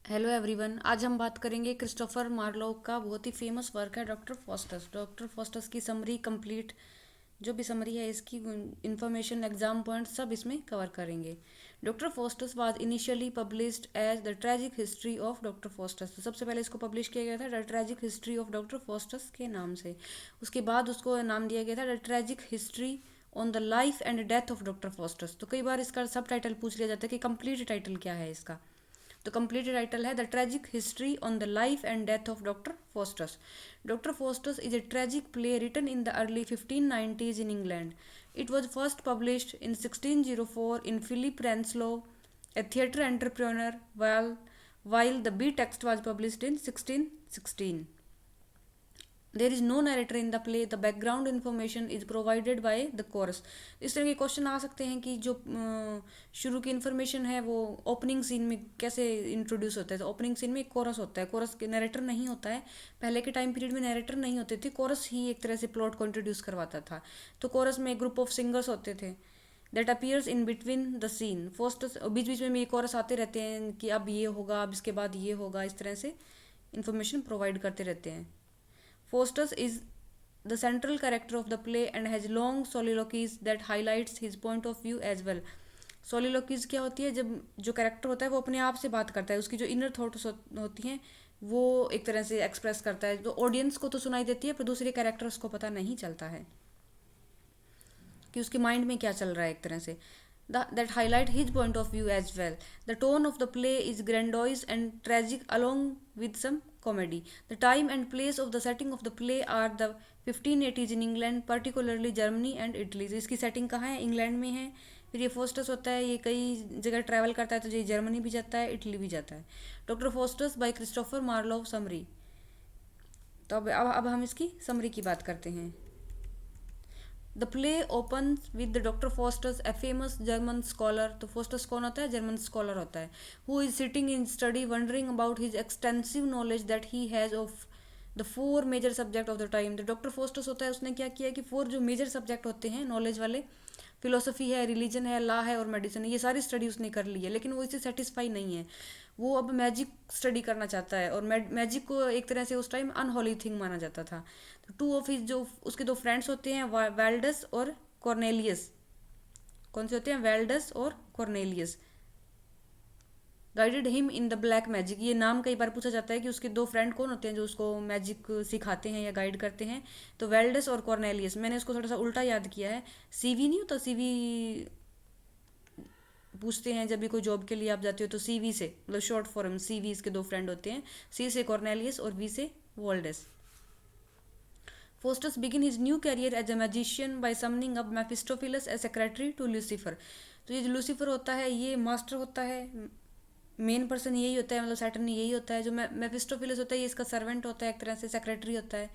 Hello everyone. आज हम बात करेंगे क्रिस्टोफर मार्लोव का बहुत ही फेमस वर्क है डॉक्टर फॉस्टस। डॉक्टर फॉस्टस की समरी कंप्लीट जो भी समरी है इसकी इंफॉर्मेशन एग्जाम पॉइंट सब इसमें कवर करेंगे। Doctor Faustus was initially published as the tragic history of Doctor Faustus. तो सबसे पहले इसको पब्लिश किया गया था the tragic history of Doctor Faustus के नाम से। उसके बाद उसको नाम दिया गया था the tragic history on the life and death of Doctor Faustus. तो कई बार इसका सब टाइटल पूछ लिया जाता है कि कंप्लीट टाइटल क्या है इसका। तो कंप्लीट टाइटल है the tragic history on the life and death of Doctor Faustus. Doctor Faustus is a tragic play written in the early 1590s in England. It was first published in 1604 in Philip Renslow, a theatre entrepreneur, while the B text was published in 1616. There is no narrator in the play, the background information is provided by the chorus. इस तरह के question आ सकते हैं कि जो शुरू की information है वो ओपनिंग सीन में कैसे इंट्रोड्यूस होता है। तो ओपनिंग सीन में एक कोरस होता है, कोरस के नरेटर नहीं होता है। पहले के टाइम पीरियड में नरेटर नहीं होते थे, कोरस ही एक तरह से प्लॉट को इंट्रोड्यूस करवाता था। तो कोरस में एक ग्रुप ऑफ सिंगर्स होते थे that appears in between the scene. First बीच बीच में ये कोरस आते रहते हैं कि अब ये होगा, अब इसके बाद ये होगा, इस तरह से इंफॉर्मेशन प्रोवाइड करते रहते हैं। Faustus is the central character of the play and has long soliloquies that highlights his point of view as well. सोलिलोकीज क्या होती है? जब जो कैरेक्टर होता है वो अपने आप से बात करता है, उसकी जो इनर थॉट्स होती हैं वो एक तरह से एक्सप्रेस करता है। तो ऑडियंस को तो सुनाई देती है पर दूसरे कैरेक्टर्स को पता नहीं चलता है कि उसके माइंड में क्या चल रहा है एक तरह से। That highlight his point of view as well. The tone of the play is grandiose and tragic along with some comedy. The time and place of the setting of the play are the 1580s in England, particularly Germany and Italy. तो इसकी setting कहाँ है? England में है। फिर ये Faustus होता है, ये कई जगह ट्रैवल करता है, तो ये जर्मनी भी जाता है, इटली भी जाता है। Doctor Faustus bye Christopher Marlowe summary. तो अब हम इसकी समरी की बात करते हैं। The play opens with the Dr. Faustus, a famous German scholar. तो फोस्टस कौन होता है? जर्मन स्कॉलर होता है। Who is sitting in study wondering about his extensive knowledge that he has of the four major subject of the time. तो Doctor Faustus होता है, उसने क्या किया कि फोर जो मेजर सब्जेक्ट होते हैं नॉलेज वाले, फिलोसफी है, रिलीजन है, लॉ है और मेडिसिन है, ये सारी स्टडी उसने कर ली है। लेकिन वो इससे सेटिस्फाई नहीं है, वो अब मैजिक स्टडी करना चाहता है। और मैजिक को एक तरह से उस टाइम अनहोली थिंग माना जाता था। तो टू ऑफ हिज जो उसके दो फ्रेंड्स होते हैं वेल्डस और कॉर्नेलियस। कौन से होते हैं? वेल्डस और Cornelius. Guided him in the black magic. ये नाम कई बार पूछा जाता है कि उसके दो फ्रेंड कौन होते हैं जो उसको मैजिक सिखाते हैं या गाइड करते हैं। तो वेल्डस और कॉर्नेलियस। मैंने उसको थोड़ा सा उल्टा याद किया है। सीवी नहीं होता, सीवी पूछते हैं जब भी कोई जॉब के लिए आप जाते हो तो सीवी से, मतलब शॉर्ट फॉर्म सीवी। इसके दो फ्रेंड होते हैं, सी से कॉर्नेलियस और वी से वोल्डस। Faustus begin his new career as a magician by summoning up Mephistopheles as secretary to Lucifer. तो ये जो लूसीफर होता है ये मास्टर होता है, मेन पर्सन यही होता है, मतलब सैटर्न यही होता है। जो मेफिस्टोफिलस होता है ये इसका सर्वेंट होता है, एक तरह से सेक्रेटरी होता है।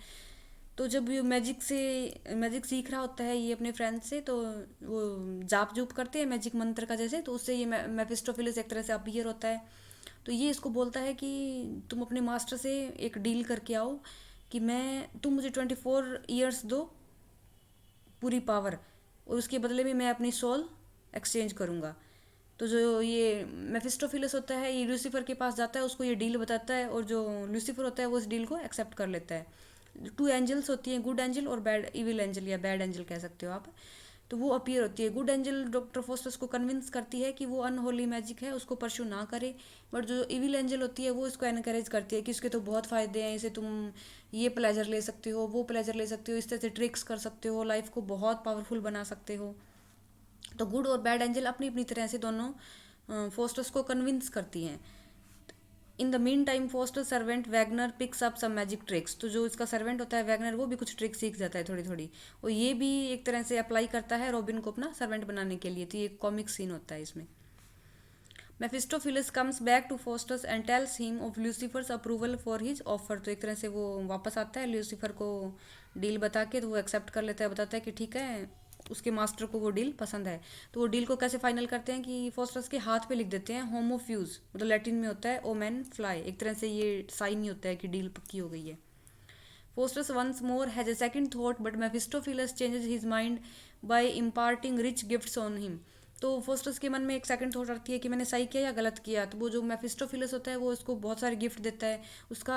तो जब ये मैजिक सीख रहा होता है ये अपने फ्रेंड से, तो वो जाप जूप करते हैं मैजिक मंत्र का जैसे, तो उससे ये मेफिस्टोफिलस एक तरह से अपीयर होता है। तो ये इसको बोलता है कि तुम अपने मास्टर से एक डील करके आओ कि तुम मुझे 24 ईयर्स दो पूरी पावर, और उसके बदले में मैं अपनी सोल एक्सचेंज करूँगा। तो जो ये मेफिस्टोफिलस होता है ये लूसीफर के पास जाता है, उसको ये डील बताता है, और जो लूसीफर होता है वो इस डील को एक्सेप्ट कर लेता है। टू एंजल्स होती हैं, गुड एंजल और बैड इविल एंजल या बैड एंजल कह सकते हो आप। तो वो अपीयर होती है। गुड एंजल डॉक्टर फोस्टस को कन्विंस करती है कि वो अनहोली मैजिक है, उसको परस्यू ना करे। बट जो इविल एंजल होती है वो इसको एनकरेज करती है कि इसके तो बहुत फ़ायदे हैं, इसे तुम ये प्लेजर ले सकते हो, वो प्लेजर ले सकते हो, इस तरह से ट्रिक्स कर सकते हो, लाइफ को बहुत पावरफुल बना सकते हो। तो गुड और बैड एंजल अपनी अपनी तरह से दोनों फोस्टस को कन्विंस करती हैं। In the meantime Foster servant Wagner picks up some magic tricks. तो जो इसका सर्वेंट होता है वैगनर, वो भी कुछ ट्रिक्स सीख जाता है थोड़ी थोड़ी, और ये भी एक तरह से अप्लाई करता है रॉबिन को अपना सर्वेंट बनाने के लिए। तो ये कॉमिक सीन होता है इसमें। Mephistopheles comes back to Faustus and tells him of Lucifer's approval for his offer. तो एक तरह से वो वापस आता है लूसीफर को डील बता के, तो वो एक्सेप्ट कर लेता है, बताता है कि ठीक है, उसके मास्टर को वो डील पसंद है। तो वो डील को कैसे फाइनल करते हैं कि फोस्टस के हाथ पे लिख देते हैं होमोफ्यूज, मतलब लैटिन में होता है ओमेन फ्लाई। एक तरह से ये साइन ही होता है कि डील पक्की हो गई है। Faustus once more has a second thought, but Mephistopheles changes his mind by imparting rich gifts on him. तो फोस्टस के मन में एक सेकंड थॉट आती है कि मैंने सही किया या गलत किया, तो वो जो मेफिस्टोफिलस होता है वो इसको बहुत सारे गिफ्ट देता है, उसका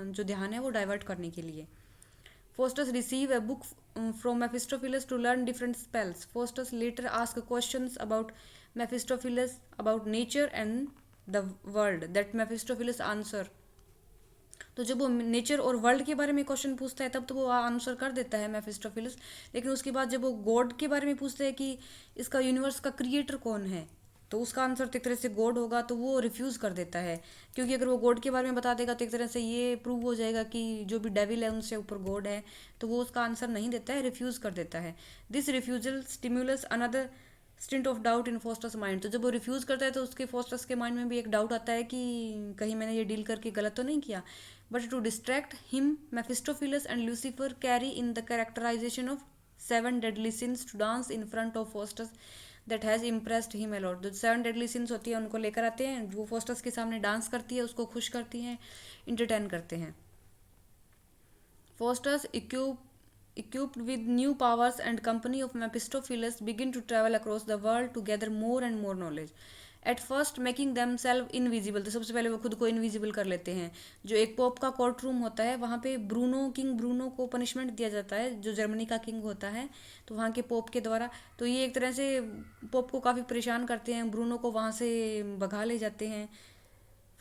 जो ध्यान है वो डाइवर्ट करने के लिए। Faustus receive a book from Mephistopheles to learn different spells. Faustus later asks questions about Mephistopheles, about nature and the world that Mephistopheles answer. तो जब वो नेचर और वर्ल्ड के बारे में क्वेश्चन पूछता है तब तो वो आंसर कर देता है मेफिस्टोफिलस, लेकिन उसके बाद जब वो गॉड के बारे में पूछता है कि इसका यूनिवर्स का क्रिएटर कौन है, तो उसका आंसर तो एक तरह से गॉड होगा, तो वो रिफ्यूज़ कर देता है, क्योंकि अगर वो गॉड के बारे में बता देगा तो एक तरह से ये प्रूव हो जाएगा कि जो भी डेविल है उनसे ऊपर गॉड है, तो वो उसका आंसर नहीं देता है, रिफ्यूज़ कर देता है। This refusal stimulus another stint of doubt in Faustus mind. तो जब वो रिफ्यूज़ करता है तो उसके फोस्टस के माइंड में भी एक डाउट आता है कि कहीं मैंने ये डील करके गलत तो नहीं किया। But to distract him Mephistopheles and Lucifer carry in the characterization of 7 deadly sins to dance in front of Faustus that has impressed him a lot. जो 7 डेडली सिंस होती है उनको लेकर आते हैं, वो फोस्टस के सामने डांस करती है, उसको खुश करती हैं, इंटरटेन करते हैं। Faustus, equipped with new powers and company of Mephistopheles, begin to travel across the world to gather more and more knowledge. At first making themselves invisible, तो सबसे पहले वो खुद को इनविजिबल कर लेते हैं। जो एक पोप का कोर्ट रूम होता है वहाँ पे किंग ब्रूनो को पनिशमेंट दिया जाता है, जो जर्मनी का किंग होता है, तो वहाँ के पोप के द्वारा। तो ये एक तरह से पोप को काफ़ी परेशान करते हैं, ब्रूनो को वहाँ से भगा ले जाते हैं।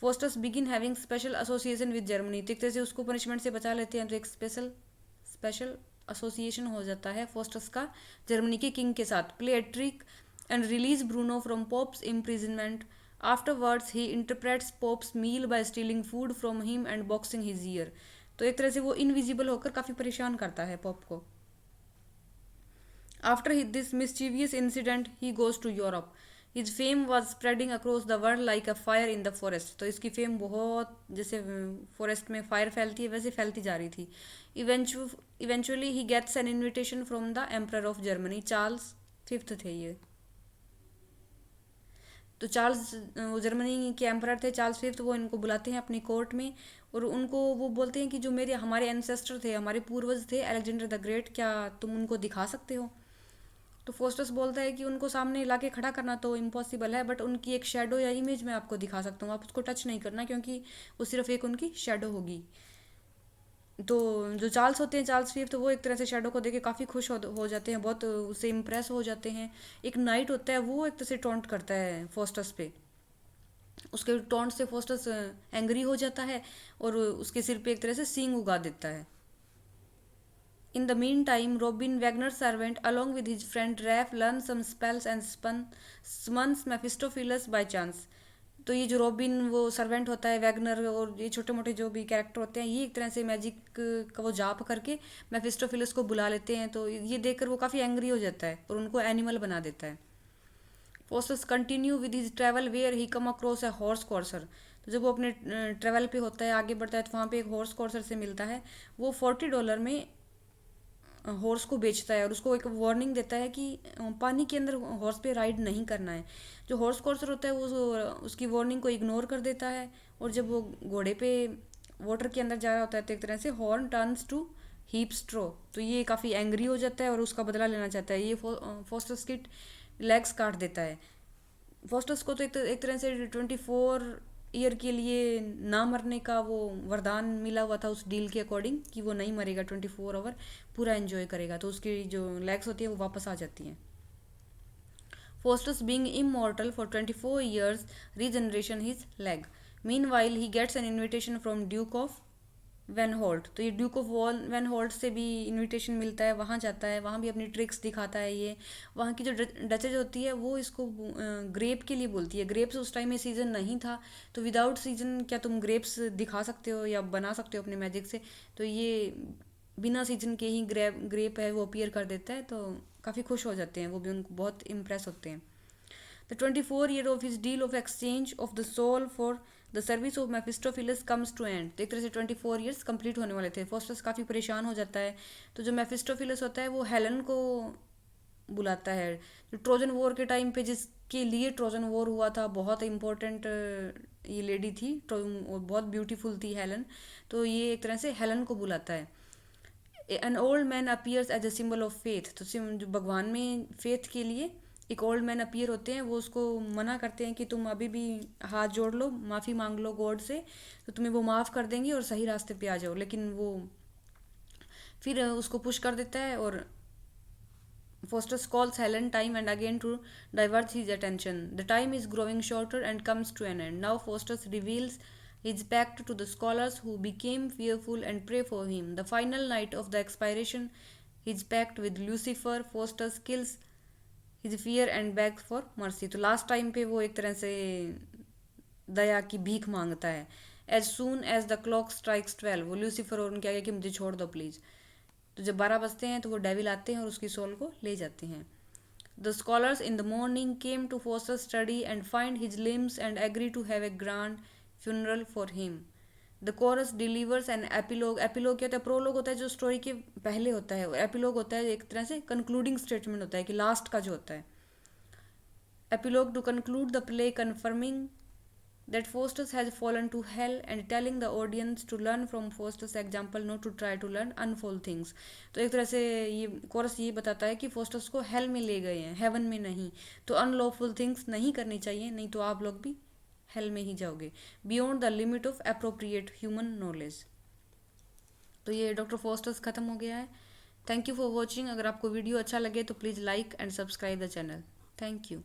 Faustus begin having special association with Germany, तो एक तरह से उसको पनिशमेंट से बचा लेते हैं, तो एक स्पेशल एसोसिएशन हो जाता है फोस्टस का जर्मनी के किंग के साथ। Play a trick and release Bruno from Pope's imprisonment. Afterwards he interprets Pope's meal by stealing food from him and boxing his ear. तो एक तरह से वो इनविजिबल होकर काफ़ी परेशान करता है पोप को। After this mischievous incident he goes to Europe. His fame was spreading across the world like a fire in the forest. तो इसकी फेम बहुत, जैसे फॉरेस्ट में फायर फैलती है वैसे फैलती जा रही थी। Eventually he gets an invitation from the emperor of Germany, Charles fifth थे ये। तो चार्ल्स, वो जर्मनी के एम्परर थे चार्ल्स फिफ्थ, वो इनको बुलाते हैं अपनी कोर्ट में, और उनको वो बोलते हैं कि जो हमारे एंसेस्टर थे, हमारे पूर्वज थे अलेक्जेंडर द ग्रेट, क्या तुम उनको दिखा सकते हो। तो फोस्टस बोलता है कि उनको सामने ला के खड़ा करना तो इम्पॉसिबल है, बट उनकी एक शेडो या इमेज मैं आपको दिखा सकता हूँ, आप उसको टच नहीं करना क्योंकि वो सिर्फ एक उनकी शेडो होगी। तो जो चार्ल्स होते हैं, चार्ल्स फिफ्थ, तो वो एक तरह से शेडो को देख के काफ़ी खुश हो जाते हैं, बहुत उससे इम्प्रेस हो जाते हैं। एक नाइट होता है, वो एक तरह से टॉन्ट करता है फोस्टस पे, उसके टॉन्ट से फोस्टस एंग्री हो जाता है और उसके सिर पे एक तरह से सींग उगा देता है। In the meantime, Robin, Wagner's servant, along with his friend Raph, learns some spells and summons Mephistopheles by chance. तो ये जो रॉबिन वो सर्वेंट होता है, वैगनर और ये छोटे मोटे जो भी कैरेक्टर होते हैं, ये एक तरह से मैजिक का वो जाप करके मेफिस्टोफिलस को बुला लेते हैं। तो ये देखकर वो काफ़ी एंग्री हो जाता है और उनको एनिमल बना देता है। Faustus continue with his travel where he come across a horse courser. तो जब वो अपने ट्रैवल पे होता है, आगे बढ़ता है, तो वहाँ पे एक हॉर्स कॉर्सर से मिलता है। वो $40 में हॉर्स को बेचता है और उसको एक वार्निंग देता है कि पानी के अंदर हॉर्स पे राइड नहीं करना है। जो हॉर्स कॉर्सर होता है वो उसकी वार्निंग को इग्नोर कर देता है, और जब वो घोड़े पे वाटर के अंदर जा रहा होता है तो एक तरह से हॉर्न टर्न्स टू हीप स्ट्रो। तो ये काफ़ी एंग्री हो जाता है और उसका बदला लेना चाहता है। ये फोस्टस की लेग्स काट देता है। फोस्टस को तो एक तरह से 24 ईयर के लिए ना मरने का वो वरदान मिला हुआ था उस डील के अकॉर्डिंग, कि वो नहीं मरेगा, 24 आवर पूरा एंजॉय करेगा, तो उसकी जो लेग्स होती है वो वापस आ जाती हैं। Faustus being immortal for 24 years regeneration his leg. Meanwhile he gets an invitation from duke of Vanholt. तो ये ड्यूक ऑफ वैन होल्ट से भी इनविटेशन मिलता है, वहाँ जाता है, वहाँ भी अपनी ट्रिक्स दिखाता है। ये वहाँ की जो डचेज होती है वो इसको ग्रेप के लिए बोलती है। ग्रेप्स उस टाइम में सीजन नहीं था, तो विदाउट सीजन क्या तुम ग्रेप्स दिखा सकते हो या बना सकते हो अपने मैजिक से। तो ये बिना सीजन के ही ग्रेप है वो अपीयर कर देता है, तो काफ़ी खुश हो जाते हैं, वो भी उनको बहुत इम्प्रेस होते हैं। The 24 year of his deal of exchange of the soul for the service of Mephistopheles comes to end। तो एक तरह से 24 years कंप्लीट होने वाले थे। फोस्टस काफ़ी परेशान हो जाता है, तो जो मेफिस्टोफिलस होता है वो हेलन को बुलाता है। जो ट्रोजन वॉर के टाइम पे जिसके लिए ट्रोजन वॉर हुआ था, बहुत इंपॉर्टेंट ये लेडी थी, बहुत ब्यूटीफुल थी हेलन, तो ये एक तरह से हेलन को बुलाता है। An old man appears as a symbol of faith. तो जो भगवान में फेथ के लिए एक ओल्ड मैन अपीयर होते हैं, वो उसको मना करते हैं कि तुम अभी भी हाथ जोड़ लो, माफ़ी मांग लो गॉड से, तो तुम्हें वो माफ़ कर देंगे और सही रास्ते पे आ जाओ। लेकिन वो फिर उसको पुश कर देता है, और Faustus calls Helen time and again to divert his attention. The time is growing shorter and comes to an end. Now Faustus reveals his pact to the scholars who became fearful and pray for him. The final night of the expiration, his pact with Lucifer, Faustus kills his fear and begs for mercy. तो last time पे वो एक तरह से दया की भीख मांगता है। As soon as the clock strikes 12, वो लूसीफर और उनके आगे कि मुझे छोड़ दो प्लीज़। तो जब 12 बजते हैं तो वो डेविल आते हैं और उसकी सोल को ले जाते हैं। The scholars in the morning came to Foster study and find his limbs and agree to have a grand funeral for him. The chorus delivers an epilogue. Epilogue क्या होता है? प्रोलॉग होता है जो स्टोरी के पहले होता है, और एपिलॉग होता है एक तरह से कंक्लूडिंग स्टेटमेंट होता है कि लास्ट का जो होता है। Epilogue to conclude the play confirming that Faustus has fallen to hell and telling the audience to learn from Faustus' example not to try to learn unfold things। तो एक तरह से ये कोरस ये बताता है कि फोस्टस को हेल में ले गए हैं, हेवन में नहीं। तो अनलॉफुल थिंग्स नहीं करनी चाहिए, नहीं तो आप लोग भी हेल में ही जाओगे, beyond the limit of appropriate human knowledge. तो ये डॉक्टर फोस्टस ख़त्म हो गया है। Thank you for watching. अगर आपको वीडियो अच्छा लगे तो please like and subscribe the channel. Thank you.